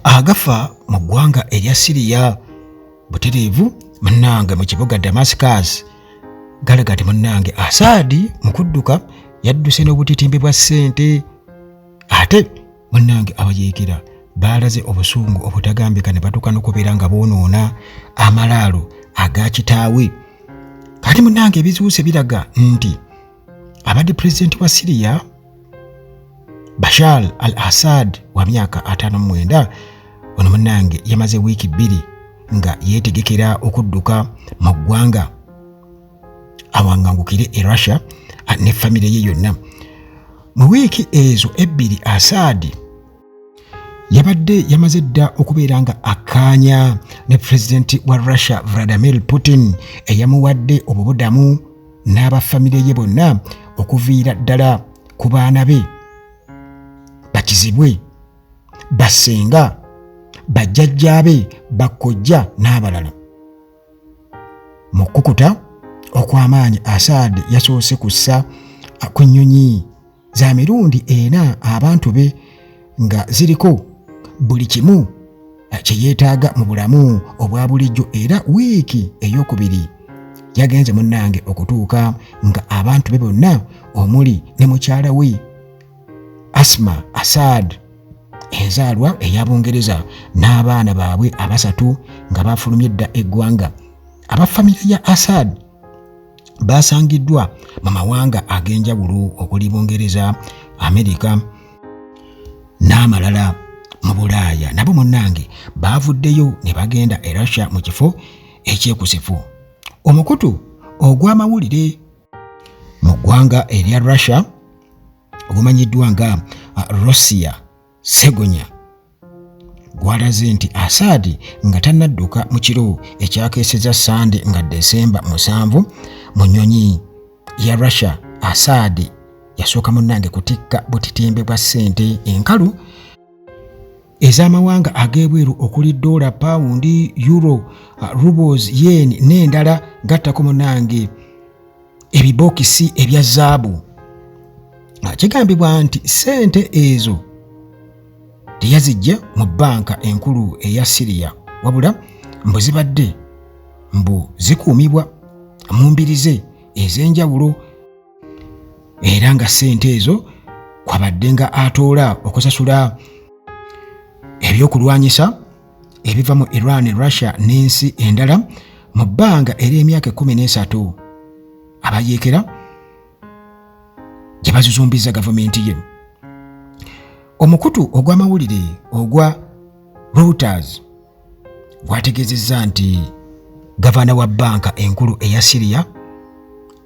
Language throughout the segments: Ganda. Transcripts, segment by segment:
agafa mu ggwanga erya Siriya butereevu munnange mu kibuga Damascus galaga ti munnange Assad mu kudduka yadduse n'obutitimbe bwa ssente ate munnange abayeekera baalaze obusungu obutagambika ne batuuka n'okubeera nga boonoona amalaalo aga kitaawe. Kati munnange ebizuuse biraga nti abadde pulezidenti wa Siriya Bashar al-Assad wa myaka 59 ono munnange yamaze wiiki 2 nga yeetegekera okudduka mu ggwanga awangangukire e Russia ne famire ye yonna. Mu wiiki ezo 2 Assad yabadde yamaze dda okubeera nga akaanya ne pulezidenti wa Russia Vladimir Putin eyamuwadde obubudamu n'abafamire ye bonna okuviira ddala ku baana be, bakizibwe, bassenga, bajjajjaabe, bakkojja n'abalala. Mu kkukuta okw'amaanyi Assad yasoose kussa ku nnyonyi za mirundi 4 abantu be nga ziriko buli kimu kye yeetaaga mu bulamu obwa bulijjo, era wiiki ey'okubiri yagenze munnange okutuuka nga abantu be bonna omuli ne mukyala we Asma Assad enzaalwa eya Bungereza n'abaana baabwe 3 nga bafulumye dda eggwanga. Abafamire ya Assad basangiddwa mu mawanga ag'enjawulo okuli Bungereza, Amerika n'amalala mu Bulaaya. Nabo munnange baavuddeyo ne bagenda e Russia mu kifo ekyekusifu. Omukutu ogw'amawulire mu ggwanga erya Russia ogumanyiddwa nga Rossiya Segonya gwalaze nti Assad nga tannadduka mu kiro ekyakeeseza Sande nga Desemba 7 mu nnyonyi ya Russia. Assad yasooka munnange kutikka butitimbe bwa ssente enkalu ez'amawanga ag'ebweru okuli $, pawundi, euro, rubles, yen n'endala gattako munnange ebibokisi ebya zaabu. Kigambibwa nti ssente ezo teyazijja mu bbanka enkulu eya Siriya wabula mbu zibadde mbu zikuumibwa mu mbirize ez'enjawulo, era nga ssente ezo kwabadde nga atoola okusasula ebyokulwanyisa ebiva mu Iran, Russia n'ensi endala mu bbanga ery'emyaka 13 abayeekera gye bazuzumbiza gavumenti ye. Omukutu ogw'amawulire ogwa Reuters gwategeezezza nti gavana wa bbanka enkulu eya Siriya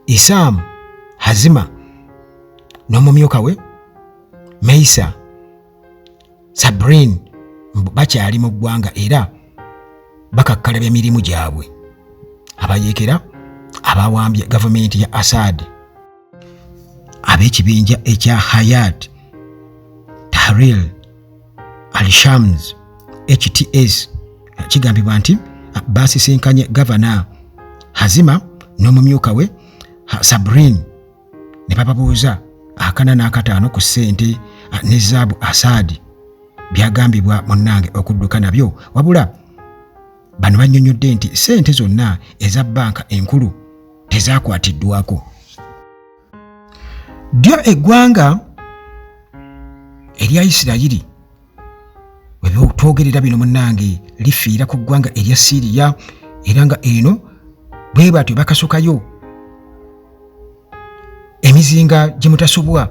Issam Hazima n'omumyuka we Meisa Sabrin bakyali mu ggwanga era bakakkalabya emirimu gyabwe. Abayeekera abawambye gavumenti ya Assad ab'ekibinja ekya Hayat Tahrir al-Shams HTS kigambibwa nti basisinkanye gavana Hazima n'omumyuka we Sabrin ne bababuuza 4 ku ssente ne zaabu Assad byagambibwa munnange okudduka nabyo, wabula bano bannyonnyodde nti ssente zonna eza bbanka enkulu tezaakwatiddwako. Ddyo eggwanga erya Isirayiri bwe twogerera bino munnange lifiira ku ggwanga erya Siriya, era nga eno bwe batyo bakasukayo emizinga gye mutasobwa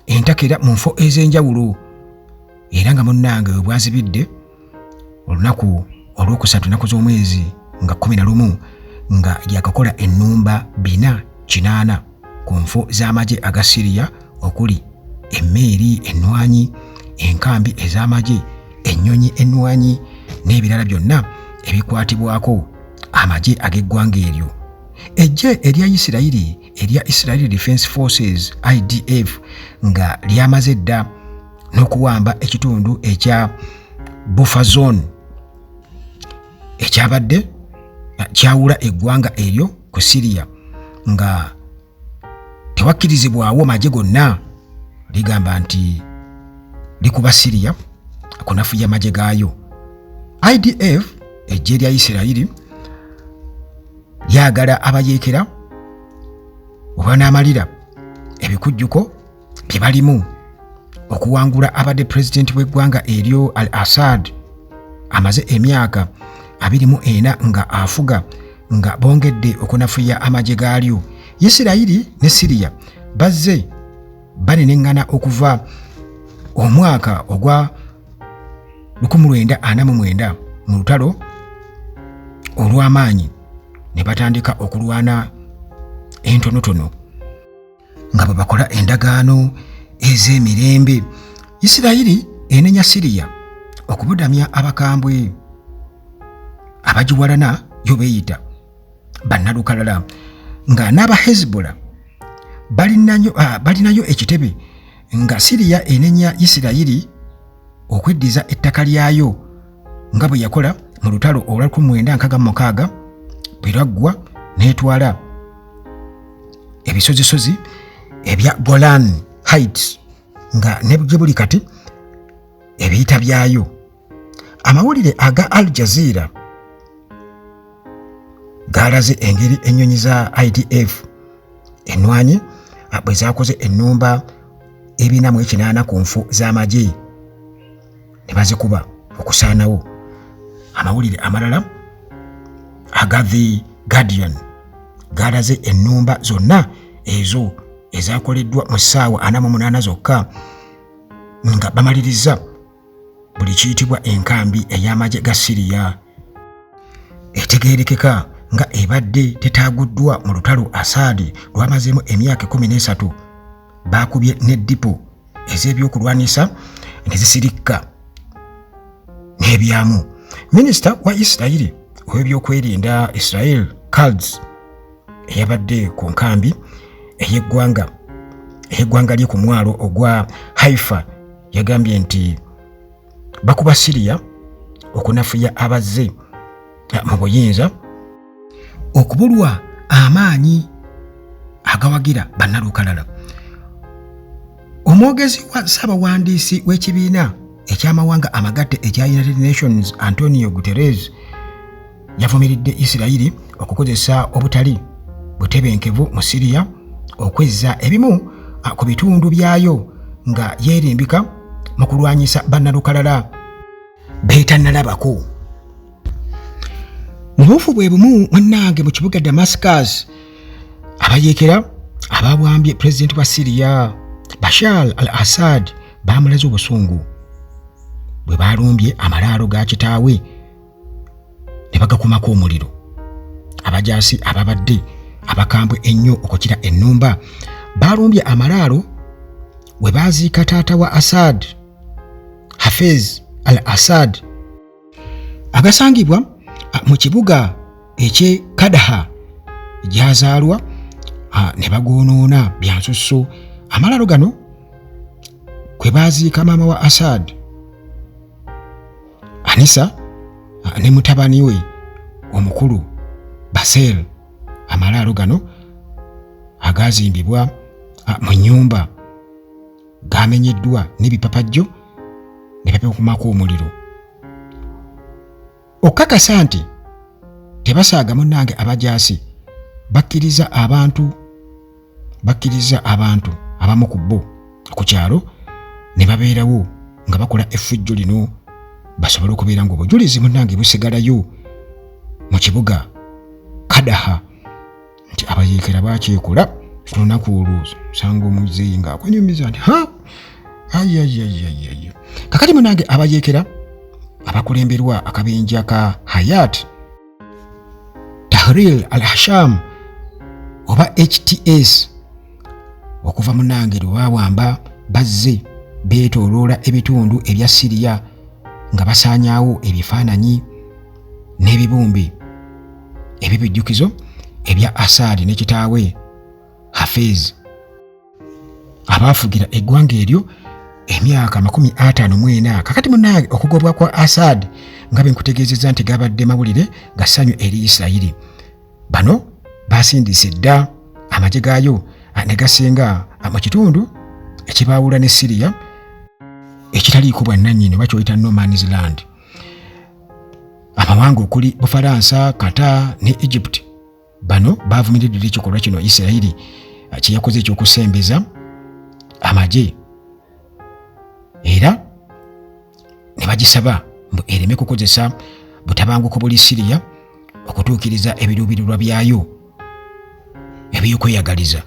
entakera mu nfo ez'enjawulo, era nga munnange bwe bwazibidde olunaku olwokusatu nnaku z'omwezi nga 11 nga yakakola ennumba 480 ku nfo z'amagye aga Siriya okuli emmeeri ennwanyi, enkambi ez'amagye, ennyonyi ennwanyi n'ebirala byonna ebikwatibwako amagye ag'eggwanga eryo. Eggye erya Isirayiri erya Israel Defense Forces IDF nga lyamaze dda n'okuwamba ekitundu ekya buffer zone ekyabadde kyawula eggwanga eryo ku Siriya nga tewakkirizibwawo magye gonna ligamba nti likuba Siriya kunafuya amagye gaayo. IDF eggye lya Isirayiri lyagala abayeekera obanamalira ebikujjuko bye balimu okuwangula abadde pulezidenti w'eggwanga eryo al-Assad amaze emyaka 24 nga afuga nga bongedde okunafuya amagye gaalyo. Isirayiri ne Siriya bazze banenengana okuva omwaka ogwa 1949 mu lutalo olw'amaanyi ne batandika okulwana entonotono nga bwe bakola endagaano ez'emirembe. Isirayiri enenya Siriya okubudamya abakambwe abagiwalana yo beeyita bannalukalala nga n'aba Hezbollah balinayo ekitebe nga Siriya enenya Isirayiri okweddiza ettaka lyayo nga bwe yakola mu lutalo olwa 1966 bwe lwaggwa n'etwala ebisozisozi ebya Golan Heights nga ne gye buli kati ebiyita byayo. Amawulire aga Al Jazeera gaalaze engeri ennyonyi za IDF ennwanyi bwe zaakoze ennumba 48 ku nfu z'amagye ne bazikuba okusaanawo. Amawulire amalala aga The Guardian gaalaze ennumba zonna ezo ezakoleddwa mu ssaawa 48 zokka nga bamaliriza buli kiyitibwa enkambi ey'amagye ga Siriya etegeerekeka nga ebadde tetaaguddwa mu lutalo Assad lwamazeemu emyaka 13. Baakubye n'eddipo ez'ebyokulwanisa ne zisirikka n'ebyamu. Minisita wa Isirayiri ow'ebyokwerinda Israel Katz eyabadde ku nkambi ey'eggwanga lye ku mwalo ogwa Haifa yagambye nti bakuba Siriya okunafuya abazze mu buyinza okubulwa amaanyi agawagira bannalukalala. Omwogezi wa ssaabawandiisi w'ekibiina eky'amawanga amagatte ekya United Nations Antonio Guterres yavumiridde Isirayiri okukozesa obutali butebenkevu mu Siriya okwezza ebimu ku bitundu byayo nga yeerimbika mu kulwanyisa bannalukalala beetannalabako. Mu buufu bwe bumu munnange mu kibuga Damascus abayeekera ababwambye pulezidenti wa Siriya Bashar al-Assad baamulaze obusungu bwe balumbye amalaalo ga kitaawe ne bagakumako omuliro. Abajaasi ababadde abakambwe ennyo okukira ennumba balumbye amalaalo we baaziika taata wa Assad Hafez al-Assad agasangibwa mu kibuga eky'e Kadaha gyazaalwa ne bagoonoona byansusso. Amalaalo gano kwe baaziika maama wa Assad Anisa ne mutabani we omukulu Basel. Amalaalo gano agazimbibwa mu nnyumba gamenyeddwa n'ebipapajjo ne bapekumako omuliro. Okakasa nti tebasaaga munnange abajaasi bakkiriza abantu abamu ku bo ku kyalo ne babeerawo nga bakola effujjo lino basobole okubeera ng'obujulizi munnange busigalayo mu kibuga Kadaha nti abayeekera bakyekola ku lunaku olwo sanga omuzeeyi ng'akunyumiza nti ayayayayaya. Kakati munnange abayeekera abakulemberwa akabinja ka Hayat Tahrir al-Sham oba HTS okuva munnange lwe baawamba bazze beetooloola ebitundu ebya Siriya nga basaanyaawo ebifaananyi n'ebibumbe ebibijjukizo ebya Assad ne kitaawe Hafez abaafugira eggwanga eryo emyaka 54. Kakati munnange okugobwa kwa Assad nga benkutegeezezza nti gabadde mawulire gassanyu eri Isirayiri. Bano baasindise dda amagye gaayo ne gasinga mu kitundu ekibaawula ne Siriya ekitaliiko bwannannyini oba kyoyita no man's land. Amawanga okuli Bufalansa, Qatar ne Egypt bano bavumiridde ekikolwa kino Isirayiri kye yakoze ekyokusembeza amagye era ne bagisaba mbu ereme kukozesa butabanguko buli Siriya okutuukiriza ebiruubirirwa byayo ebyokweyagaliza.